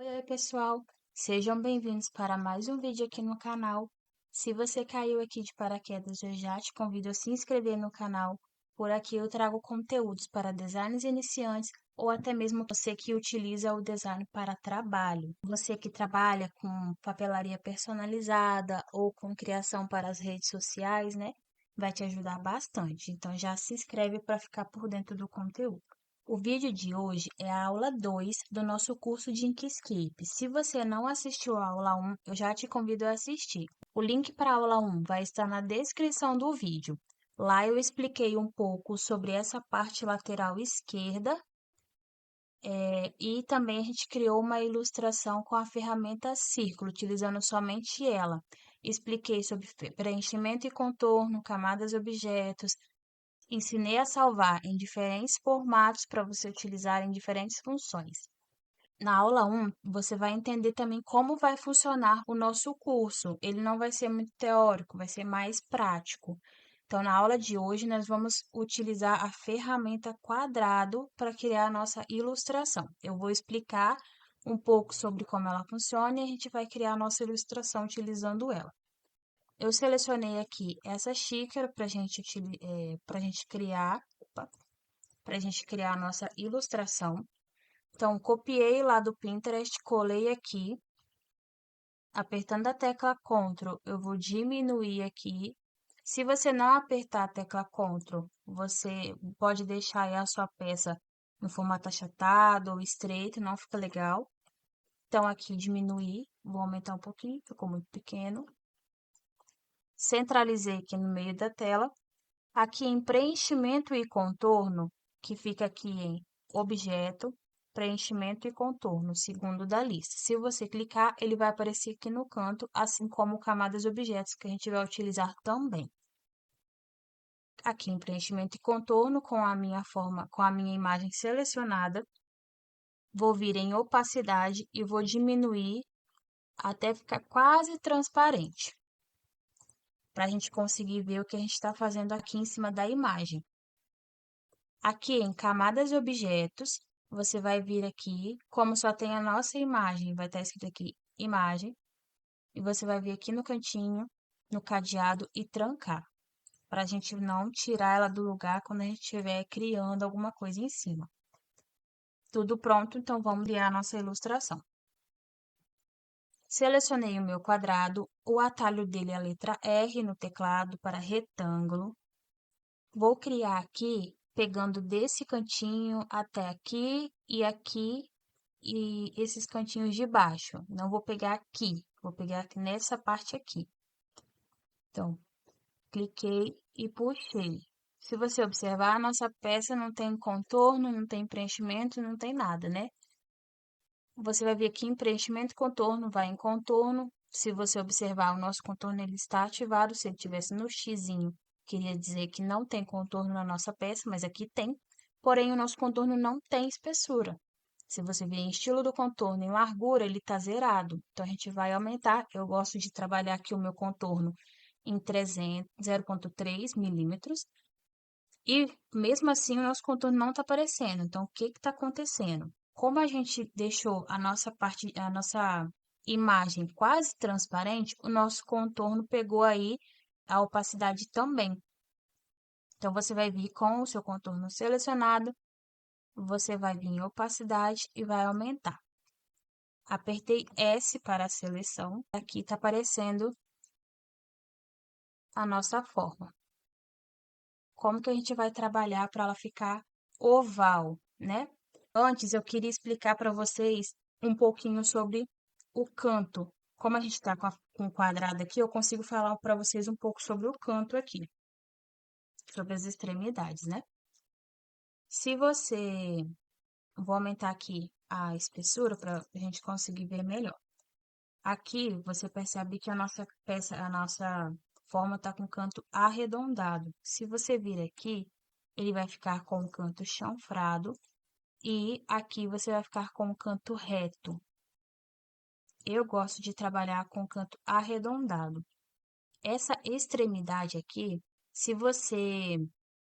Oi, pessoal! Sejam bem-vindos para mais um vídeo aqui no canal. Se você caiu aqui de paraquedas, eu já te convido a se inscrever no canal. Por aqui eu trago conteúdos para designers iniciantes ou até mesmo você que utiliza o design para trabalho. Você que trabalha com papelaria personalizada ou com criação para as redes sociais, né? Vai te ajudar bastante. Então já se inscreve para ficar por dentro do conteúdo. O vídeo de hoje é a aula 2 do nosso curso de Inkscape. Se você não assistiu a aula 1, eu já te convido a assistir. O link para a aula 1 vai estar na descrição do vídeo. Lá eu expliquei um pouco sobre essa parte lateral esquerda e também a gente criou uma ilustração com a ferramenta Círculo, utilizando somente ela. Expliquei sobre preenchimento e contorno, camadas e objetos, ensinei a salvar em diferentes formatos para você utilizar em diferentes funções. Na aula 1, você vai entender também como vai funcionar o nosso curso. Ele não vai ser muito teórico, vai ser mais prático. Então, na aula de hoje, nós vamos utilizar a ferramenta quadrado para criar a nossa ilustração. Eu vou explicar um pouco sobre como ela funciona e a gente vai criar a nossa ilustração utilizando ela. Eu selecionei aqui essa xícara para gente criar, para gente criar a nossa ilustração. Então, copiei lá do Pinterest, colei aqui, apertando a tecla Ctrl, eu vou diminuir aqui. Se você não apertar a tecla Ctrl, você pode deixar aí a sua peça no formato achatado ou estreito, não fica legal. Então, aqui diminuir, vou aumentar um pouquinho, ficou muito pequeno. Centralizei aqui no meio da tela. Aqui em preenchimento e contorno, que fica aqui em objeto, preenchimento e contorno, segundo da lista. Se você clicar, ele vai aparecer aqui no canto, assim como camadas e objetos que a gente vai utilizar também. Aqui em preenchimento e contorno, com a minha imagem selecionada, vou vir em opacidade e vou diminuir até ficar quase transparente, para a gente conseguir ver o que a gente está fazendo aqui em cima da imagem. Aqui em camadas e objetos, você vai vir aqui, como só tem a nossa imagem, vai estar escrito aqui imagem, e você vai vir aqui no cantinho, no cadeado e trancar, para a gente não tirar ela do lugar quando a gente estiver criando alguma coisa em cima. Tudo pronto, então vamos criar a nossa ilustração. Selecionei o meu quadrado, o atalho dele é a letra R no teclado para retângulo. Vou criar aqui, pegando desse cantinho até aqui e esses cantinhos de baixo. Não vou pegar aqui, vou pegar aqui nessa parte aqui. Então, cliquei e puxei. Se você observar, a nossa peça não tem contorno, não tem preenchimento, não tem nada, né? Você vai vir aqui em preenchimento e contorno, vai em contorno. Se você observar, o nosso contorno ele está ativado. Se ele estivesse no xizinho, queria dizer que não tem contorno na nossa peça, mas aqui tem. Porém, o nosso contorno não tem espessura. Se você vir em estilo do contorno, em largura, ele está zerado. Então, a gente vai aumentar. Eu gosto de trabalhar aqui o meu contorno em 0,3 milímetros. E, mesmo assim, o nosso contorno não está aparecendo. Então, o que está acontecendo? Como a gente deixou a nossa imagem quase transparente, o nosso contorno pegou aí a opacidade também. Então, você vai vir com o seu contorno selecionado, você vai vir em opacidade e vai aumentar. Apertei S para a seleção. Aqui está aparecendo a nossa forma. Como que a gente vai trabalhar para ela ficar oval, né? Antes, eu queria explicar para vocês um pouquinho sobre o canto. Como a gente está com o quadrado aqui, eu consigo falar para vocês um pouco sobre o canto aqui, sobre as extremidades, né? Se você... Vou aumentar aqui a espessura para a gente conseguir ver melhor. Aqui, você percebe que a nossa peça, a nossa forma está com o canto arredondado. Se você vir aqui, ele vai ficar com o canto chanfrado e aqui você vai ficar com o canto reto. Eu gosto de trabalhar com o canto arredondado. Essa extremidade aqui, se você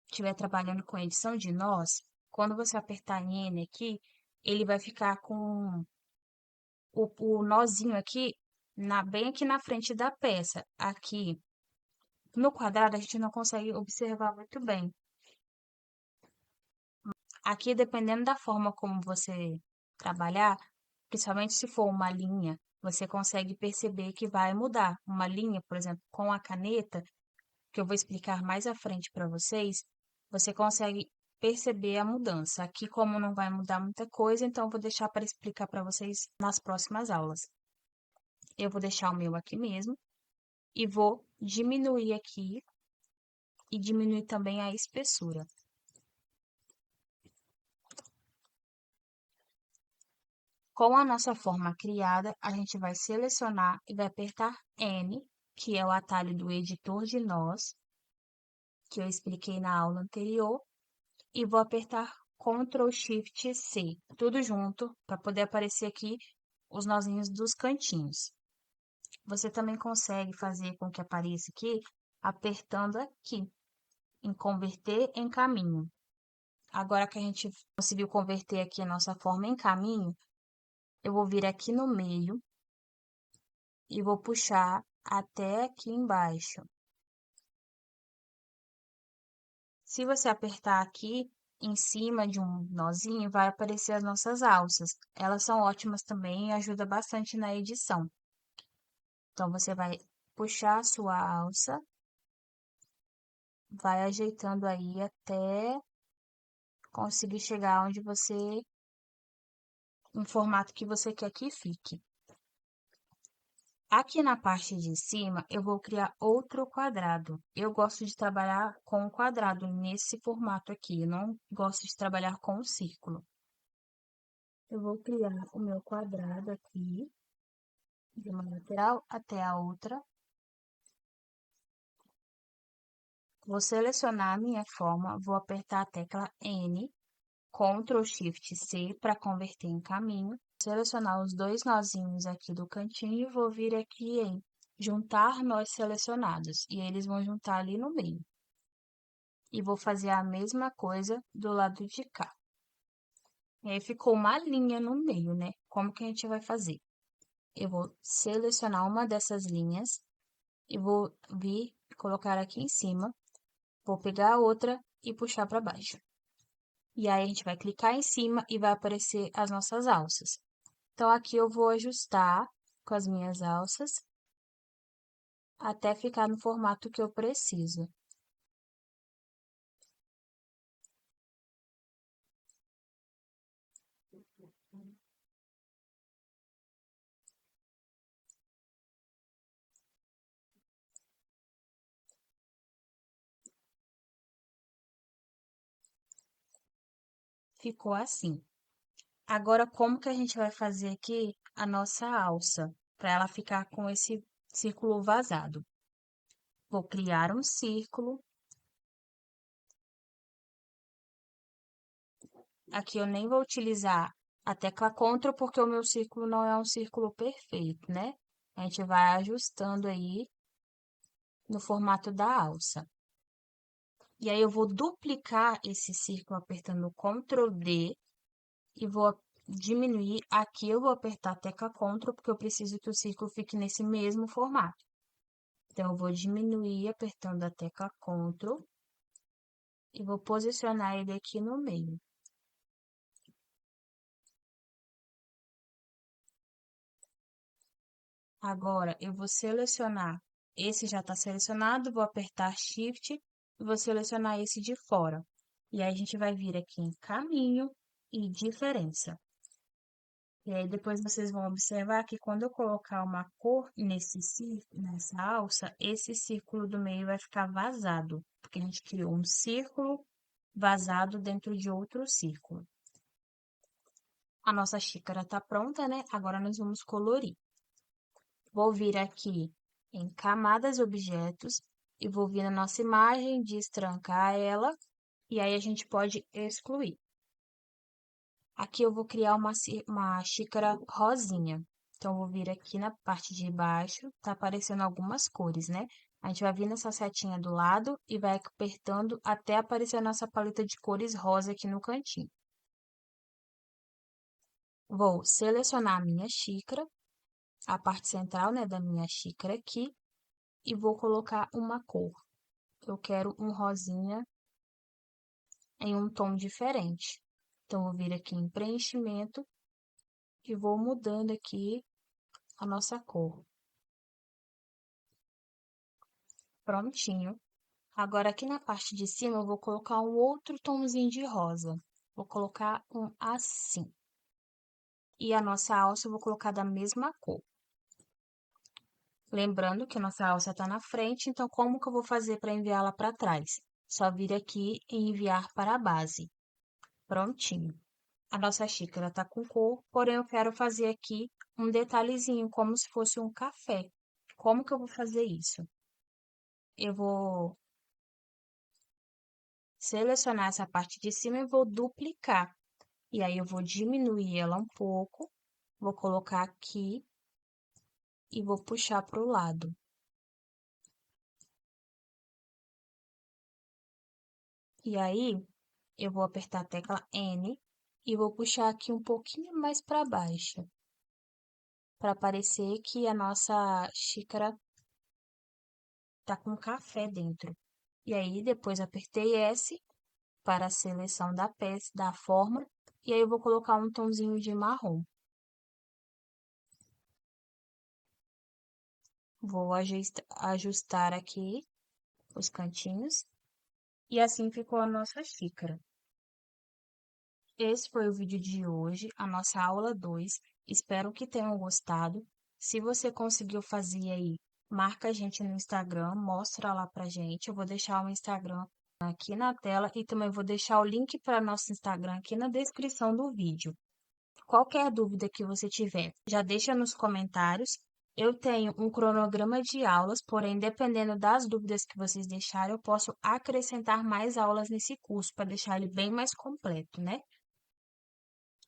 estiver trabalhando com edição de nós, quando você apertar em N aqui, ele vai ficar com o nozinho aqui, bem aqui na frente da peça. Aqui no quadrado a gente não consegue observar muito bem. Aqui, dependendo da forma como você trabalhar, principalmente se for uma linha, você consegue perceber que vai mudar. Uma linha, por exemplo, com a caneta, que eu vou explicar mais à frente para vocês, você consegue perceber a mudança. Aqui, como não vai mudar muita coisa, então eu vou deixar para explicar para vocês nas próximas aulas. Eu vou deixar o meu aqui mesmo e vou diminuir aqui e diminuir também a espessura. Com a nossa forma criada, a gente vai selecionar e vai apertar N, que é o atalho do editor de nós, que eu expliquei na aula anterior, e vou apertar Ctrl Shift C, tudo junto, para poder aparecer aqui os nozinhos dos cantinhos. Você também consegue fazer com que apareça aqui, apertando aqui, em converter em caminho. Agora que a gente conseguiu converter aqui a nossa forma em caminho, eu vou vir aqui no meio e vou puxar até aqui embaixo. Se você apertar aqui em cima de um nozinho, vai aparecer as nossas alças. Elas são ótimas também e ajudam bastante na edição. Então, você vai puxar a sua alça, vai ajeitando aí até conseguir chegar onde você, no formato que você quer que fique. Aqui na parte de cima, eu vou criar outro quadrado. Eu gosto de trabalhar com o quadrado nesse formato aqui, eu não gosto de trabalhar com o círculo. Eu vou criar o meu quadrado aqui, de uma lateral até a outra. Vou selecionar a minha forma, vou apertar a tecla N, Ctrl Shift C para converter em caminho. Selecionar os dois nozinhos aqui do cantinho e vou vir aqui em juntar nós selecionados. E eles vão juntar ali no meio. E vou fazer a mesma coisa do lado de cá. E aí ficou uma linha no meio, né? Como que a gente vai fazer? Eu vou selecionar uma dessas linhas e vou vir colocar aqui em cima. Vou pegar a outra e puxar para baixo. E aí a gente vai clicar em cima e vai aparecer as nossas alças. Então aqui eu vou ajustar com as minhas alças até ficar no formato que eu preciso. Ficou assim. Agora, como que a gente vai fazer aqui a nossa alça, para ela ficar com esse círculo vazado? Vou criar um círculo. Aqui eu nem vou utilizar a tecla Ctrl, porque o meu círculo não é um círculo perfeito, né? A gente vai ajustando aí no formato da alça. E aí eu vou duplicar esse círculo apertando Ctrl D e vou diminuir. Aqui eu vou apertar a tecla Ctrl, porque eu preciso que o círculo fique nesse mesmo formato. Então, eu vou diminuir apertando a tecla Ctrl e vou posicionar ele aqui no meio. Agora, eu vou selecionar, esse já está selecionado, vou apertar Shift e vou selecionar esse de fora. E aí, a gente vai vir aqui em caminho e diferença. E aí, depois vocês vão observar que quando eu colocar uma cor nessa alça, esse círculo do meio vai ficar vazado, porque a gente criou um círculo vazado dentro de outro círculo. A nossa xícara está pronta, né? Agora nós vamos colorir. Vou vir aqui em camadas objetos e vou vir na nossa imagem, destrancar ela, e aí a gente pode excluir. Aqui eu vou criar uma xícara rosinha. Então, vou vir aqui na parte de baixo, tá aparecendo algumas cores, né? A gente vai vir nessa setinha do lado e vai apertando até aparecer a nossa paleta de cores rosa aqui no cantinho. Vou selecionar a minha xícara, a parte central, né, da minha xícara aqui, e vou colocar uma cor. Eu quero um rosinha em um tom diferente. Então, vou vir aqui em preenchimento e vou mudando aqui a nossa cor. Prontinho. Agora, aqui na parte de cima, eu vou colocar um outro tomzinho de rosa. Vou colocar um assim. E a nossa alça eu vou colocar da mesma cor. Lembrando que a nossa alça está na frente, então como que eu vou fazer para enviá-la para trás? Só vir aqui e enviar para a base. Prontinho. A nossa xícara está com cor, porém eu quero fazer aqui um detalhezinho, como se fosse um café. Como que eu vou fazer isso? Eu vou selecionar essa parte de cima e vou duplicar. E aí, eu vou diminuir ela um pouco, vou colocar aqui e vou puxar para o lado. E aí, eu vou apertar a tecla N e vou puxar aqui um pouquinho mais para baixo, para parecer que a nossa xícara tá com café dentro. E aí, depois apertei S para a seleção da peça, da forma, e aí eu vou colocar um tomzinho de marrom. Vou ajustar aqui os cantinhos. E assim ficou a nossa xícara. Esse foi o vídeo de hoje, a nossa aula 2. Espero que tenham gostado. Se você conseguiu fazer aí, marca a gente no Instagram, mostra lá pra gente. Eu vou deixar o Instagram aqui na tela e também vou deixar o link para nosso Instagram aqui na descrição do vídeo. Qualquer dúvida que você tiver, já deixa nos comentários. Eu tenho um cronograma de aulas, porém, dependendo das dúvidas que vocês deixarem, eu posso acrescentar mais aulas nesse curso para deixar ele bem mais completo, né?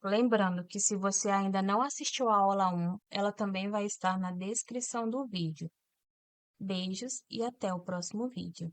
Lembrando que se você ainda não assistiu a aula 1, ela também vai estar na descrição do vídeo. Beijos e até o próximo vídeo.